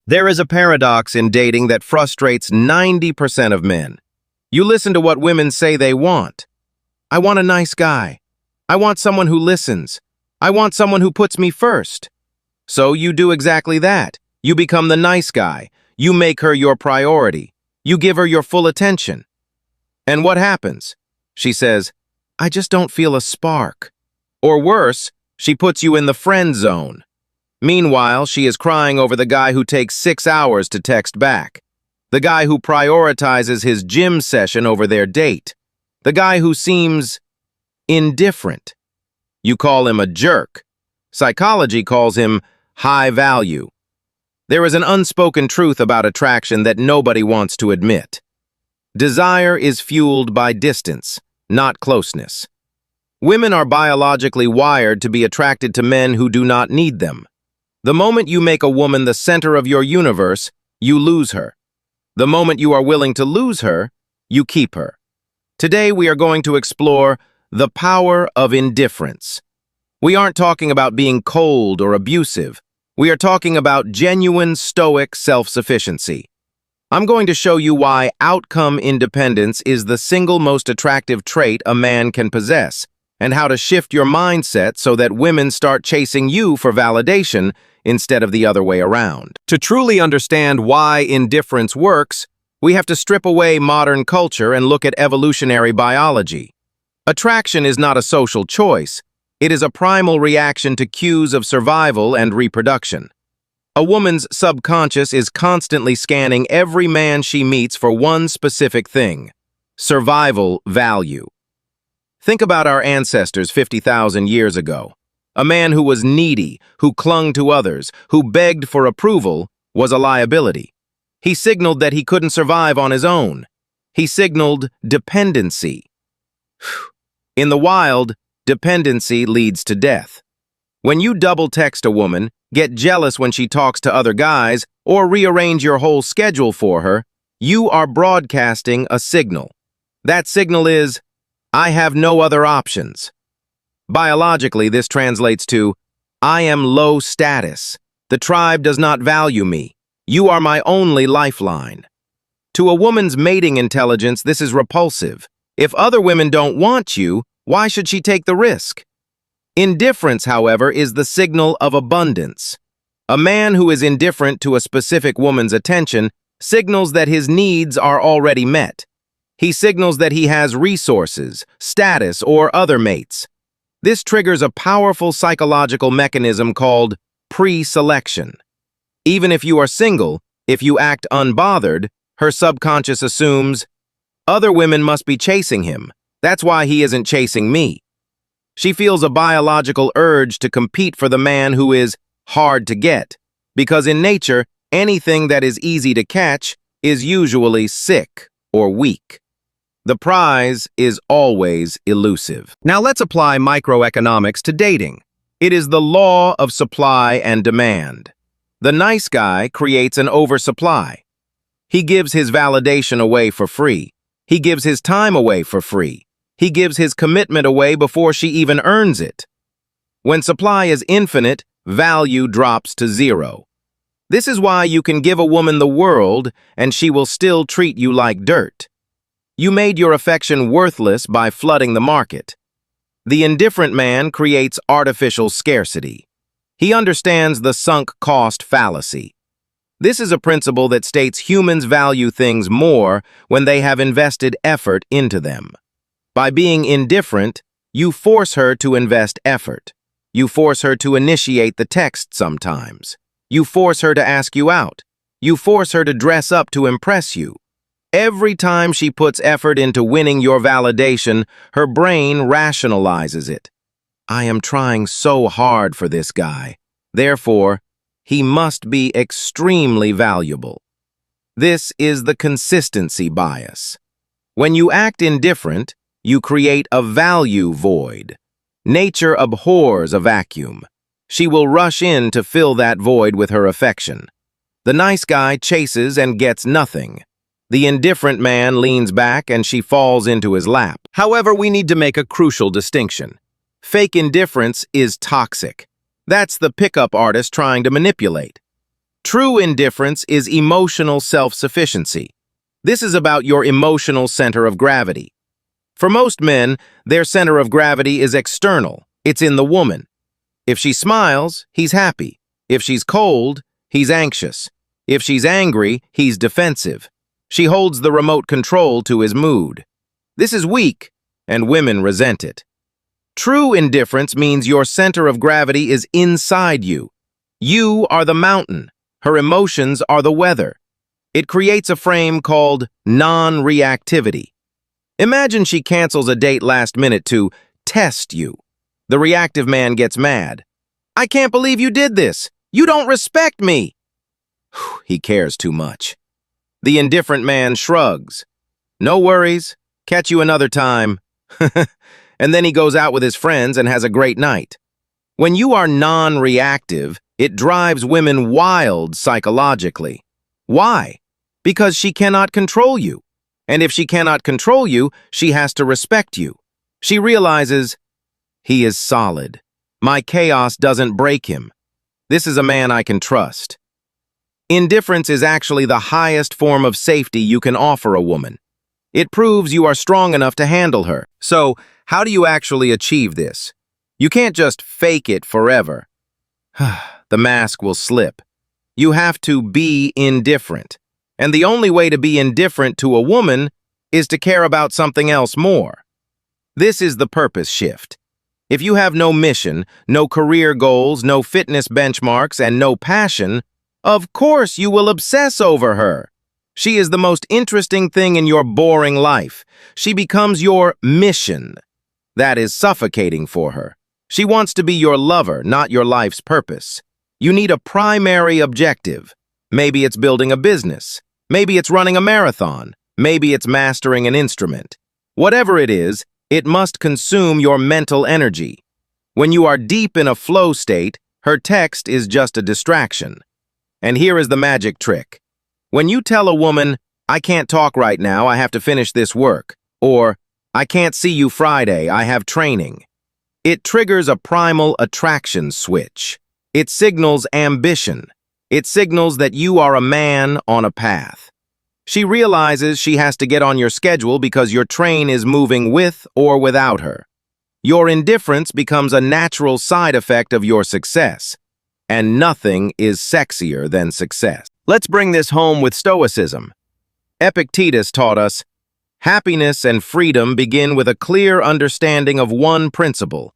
There is a paradox in dating that frustrates 90% of men. You listen to what women say they want. I want a nice guy. I want someone who listens. I want someone who puts me first. So you do exactly that. You become the nice guy. You make her your priority. You give her your full attention. And what happens? She says, I just don't feel a spark. Or worse, she puts you in the friend zone. Meanwhile, she is crying over the guy who takes 6 hours to text back. The guy who prioritizes his gym session over their date. The guy who seems indifferent. You call him a jerk. Psychology calls him high value. There is an unspoken truth about attraction that nobody wants to admit. Desire is fueled by distance, not closeness. Women are biologically wired to be attracted to men who do not need them. The moment you make a woman the center of your universe, you lose her. The moment you are willing to lose her, you keep her. Today we are going to explore the power of indifference. We aren't talking about being cold or abusive. We are talking about genuine Stoic self-sufficiency. I'm going to show you why outcome independence is the single most attractive trait a man can possess, and how to shift your mindset so that women start chasing you for validation instead of the other way around. To truly understand why indifference works, we have to strip away modern culture and look at evolutionary biology. Attraction is not a social choice. It is a primal reaction to cues of survival and reproduction. A woman's subconscious is constantly scanning every man she meets for one specific thing: survival value. Think about our ancestors 50,000 years ago. A man who was needy, who clung to others, who begged for approval, was a liability. He signaled that he couldn't survive on his own. He signaled dependency. In the wild, dependency leads to death. When you double-text a woman, get jealous when she talks to other guys, or rearrange your whole schedule for her, you are broadcasting a signal. That signal is, I have no other options. Biologically, this translates to, I am low status. The tribe does not value me. You are my only lifeline. To a woman's mating intelligence, this is repulsive. If other women don't want you, why should she take the risk? Indifference, however, is the signal of abundance. A man who is indifferent to a specific woman's attention signals that his needs are already met. He signals that he has resources, status, or other mates. This triggers a powerful psychological mechanism called pre-selection. Even if you are single, if you act unbothered, her subconscious assumes, other women must be chasing him. That's why he isn't chasing me. She feels a biological urge to compete for the man who is hard to get, because in nature, anything that is easy to catch is usually sick or weak. The prize is always elusive. Now let's apply microeconomics to dating. It is the law of supply and demand. The nice guy creates an oversupply. He gives his validation away for free. He gives his time away for free. He gives his commitment away before she even earns it. When supply is infinite, value drops to zero. This is why you can give a woman the world and she will still treat you like dirt. You made your affection worthless by flooding the market. The indifferent man creates artificial scarcity. He understands the sunk cost fallacy. This is a principle that states humans value things more when they have invested effort into them. By being indifferent, you force her to invest effort. You force her to initiate the text sometimes. You force her to ask you out. You force her to dress up to impress you. Every time she puts effort into winning your validation, her brain rationalizes it. I am trying so hard for this guy. Therefore, he must be extremely valuable. This is the consistency bias. When you act indifferent, you create a value void. Nature abhors a vacuum. She will rush in to fill that void with her affection. The nice guy chases and gets nothing. The indifferent man leans back and she falls into his lap. However, we need to make a crucial distinction. Fake indifference is toxic. That's the pickup artist trying to manipulate. True indifference is emotional self-sufficiency. This is about your emotional center of gravity. For most men, their center of gravity is external. It's in the woman. If she smiles, he's happy. If she's cold, he's anxious. If she's angry, he's defensive. She holds the remote control to his mood. This is weak, and women resent it. True indifference means your center of gravity is inside you. You are the mountain. Her emotions are the weather. It creates a frame called non-reactivity. Imagine she cancels a date last minute to test you. The reactive man gets mad. "I can't believe you did this. You don't respect me." He cares too much. The indifferent man shrugs. "No worries. Catch you another time." And then he goes out with his friends and has a great night. When you are non-reactive, it drives women wild psychologically. Why? Because she cannot control you. And if she cannot control you, she has to respect you. She realizes, he is solid. My chaos doesn't break him. This is a man I can trust. Indifference is actually the highest form of safety you can offer a woman. It proves you are strong enough to handle her. So, how do you actually achieve this? You can't just fake it forever. The mask will slip. You have to be indifferent. And the only way to be indifferent to a woman is to care about something else more. This is the purpose shift. If you have no mission, no career goals, no fitness benchmarks, and no passion, of course you will obsess over her. She is the most interesting thing in your boring life. She becomes your mission. That is suffocating for her. She wants to be your lover, not your life's purpose. You need a primary objective. Maybe it's building a business. Maybe it's running a marathon. Maybe it's mastering an instrument. Whatever it is, it must consume your mental energy. When you are deep in a flow state, her text is just a distraction. And here is the magic trick. When you tell a woman, "I can't talk right now, I have to finish this work," or "I can't see you Friday, I have training," it triggers a primal attraction switch. It signals ambition. It signals that you are a man on a path. She realizes she has to get on your schedule because your train is moving with or without her. Your indifference becomes a natural side effect of your success. And nothing is sexier than success. Let's bring this home with Stoicism. Epictetus taught us, happiness and freedom begin with a clear understanding of one principle.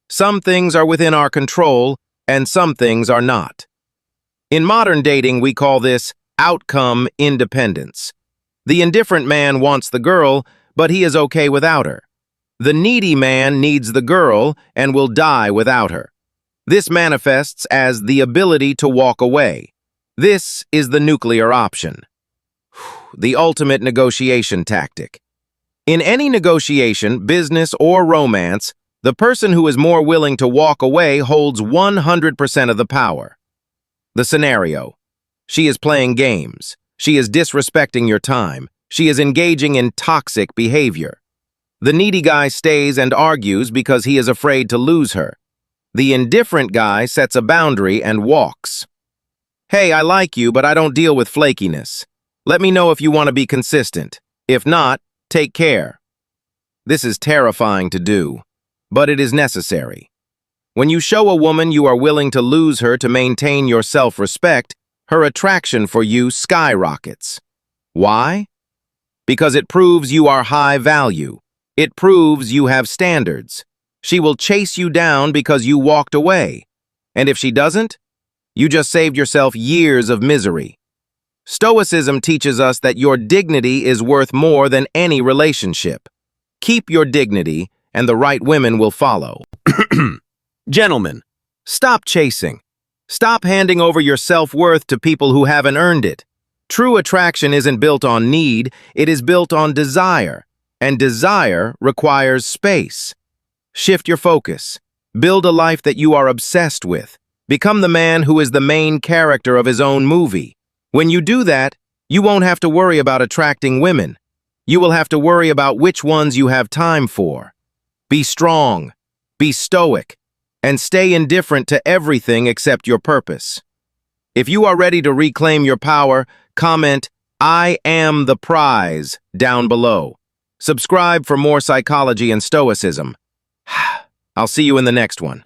Some things are within our control, and some things are not. In modern dating, we call this outcome independence. The indifferent man wants the girl, but he is okay without her. The needy man needs the girl and will die without her. This manifests as the ability to walk away. This is the nuclear option. The ultimate negotiation tactic. In any negotiation, business or romance, the person who is more willing to walk away holds 100% of the power. The scenario. She is playing games. She is disrespecting your time. She is engaging in toxic behavior. The needy guy stays and argues because he is afraid to lose her. The indifferent guy sets a boundary and walks. "Hey, I like you, but I don't deal with flakiness. Let me know if you want to be consistent. If not, take care." This is terrifying to do, but it is necessary. When you show a woman you are willing to lose her to maintain your self-respect, her attraction for you skyrockets. Why? Because it proves you are high value. It proves you have standards. She will chase you down because you walked away. And if she doesn't, you just saved yourself years of misery. Stoicism teaches us that your dignity is worth more than any relationship. Keep your dignity, and the right women will follow. Gentlemen, stop chasing. Stop handing over your self-worth to people who haven't earned it. True attraction isn't built on need, it is built on desire. And desire requires space. Shift your focus. Build a life that you are obsessed with. Become the man who is the main character of his own movie. When you do that, you won't have to worry about attracting women. You will have to worry about which ones you have time for. Be strong, be stoic, and stay indifferent to everything except your purpose. If you are ready to reclaim your power, comment, "I am the prize," down below. Subscribe for more psychology and stoicism. I'll see you in the next one.